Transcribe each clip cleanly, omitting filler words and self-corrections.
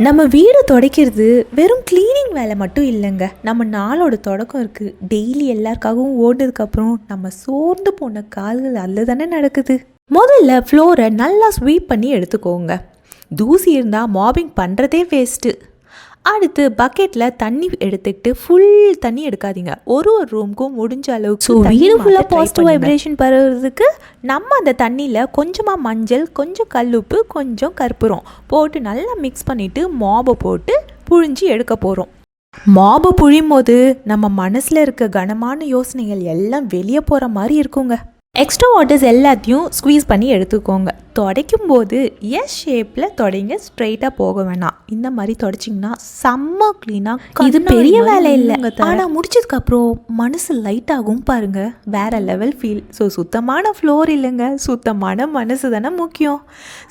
நம்ம வீடு துடைக்கிறது வெறும் க்ளீனிங் வேலை மட்டும் இல்லைங்க. நம்ம நாளோட தொடக்கம் இருக்குது. டெய்லி எல்லாருக்காகவும் ஓடுனதுக்கப்புறம் நம்ம சோர்ந்து போன கால்கள் அதில் தானே நடக்குது. முதல்ல ஃப்ளோரை நல்லா ஸ்வீப் பண்ணி எடுத்துக்கோங்க. தூசி இருந்தால் மாபிங் பண்ணுறதே வேஸ்ட்டு. அடுத்து பக்கெட்டில் தண்ணி எடுத்துக்கிட்டு ஃபுல் தண்ணி எடுக்காதீங்க. ஒரு ரூமுக்கும் முடிஞ்ச அளவுக்கு வீடு ஃபுல்லாக பாசிட்டிவ் வைப்ரேஷன் பரவுறதுக்கு நம்ம அந்த தண்ணியில் கொஞ்சமாக மஞ்சள், கொஞ்சம் கல்லுப்பு, கொஞ்சம் கற்பூரம் போட்டு நல்லா மிக்ஸ் பண்ணிவிட்டு மாபை போட்டு புழிஞ்சி எடுக்க போகிறோம். மாபை புழியும் போது நம்ம மனசில் இருக்க கனமான யோசனைகள் எல்லாம் வெளியே போகிற மாதிரி இருக்குங்க. எக்ஸ்ட்ரா வாட்டர்ஸ் எல்லாத்தையும் ஸ்குவீஸ் பண்ணி எடுத்துக்கோங்க. துடைக்கும் போது எஸ் ஷேப்பில் துடைங்க, ஸ்ட்ரெயிட்டாக போக வேணாம். இந்த மாதிரி துடைச்சிங்கன்னா செம்ம க்ளீனாக. இது பெரிய வேலை இல்லை, ஆனால் முடிச்சதுக்கப்புறம் மனசு லைட்டாகவும் பாருங்கள், வேறு லெவல் ஃபீல். ஸோ சுத்தமான ஃப்ளோர் இல்லைங்க, சுத்தமான மனசு தானே முக்கியம்.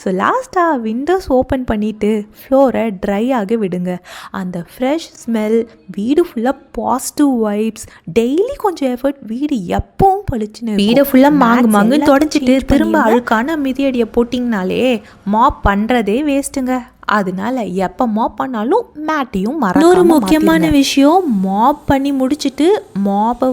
ஸோ லாஸ்ட்டாக விண்டோஸ் ஓப்பன் பண்ணிவிட்டு ஃப்ளோரை ட்ரை ஆக விடுங்க. அந்த ஃப்ரெஷ் ஸ்மெல், வீடு ஃபுல்லாக பாசிட்டிவ் வைப்ஸ், டெய்லி கொஞ்சம் எஃபர்ட், வீடு எப்பவும் பழிச்சுன்னு வீடை ஃபுல்லாக மாங்கு தொடச்சிட்டு திரும்ப அழுக்கான மிதியடியை போட்டிங்கனாலே மாப் பண்ணுறதே வேஸ்ட்டுங்க. அதனால எப்போ மாப் பண்ணாலும் மேட்டையும் மறக்காம. ஒரு முக்கியமான விஷயம், மாப் பண்ணி முடிச்சுட்டு மாப்பை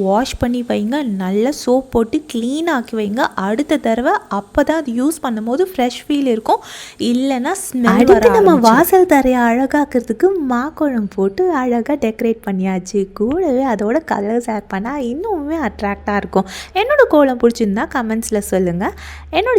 வாஷ் பண்ணி வைங்க. நல்லா சோப் போட்டு க்ளீன் ஆக்கி வைங்க. அடுத்த தடவை அப்போ தான் அது யூஸ் பண்ணும்போது ஃப்ரெஷ் ஃபீல் இருக்கும். இல்லைன்னா ஸ்மெல். அடுத்து நம்ம வாசல் தரையை அழகாக்கிறதுக்கு மாக்குழம்பு போட்டு அழகாக டெக்கரேட் பண்ணியாச்சு. கூடவே அதோட கலர்ஸ் ஆட் பண்ணால் இன்னுமே அட்ராக்டாக இருக்கும். என்னோட கோலம் பிடிச்சிருந்தா கமெண்ட்ஸில் சொல்லுங்கள். என்னோட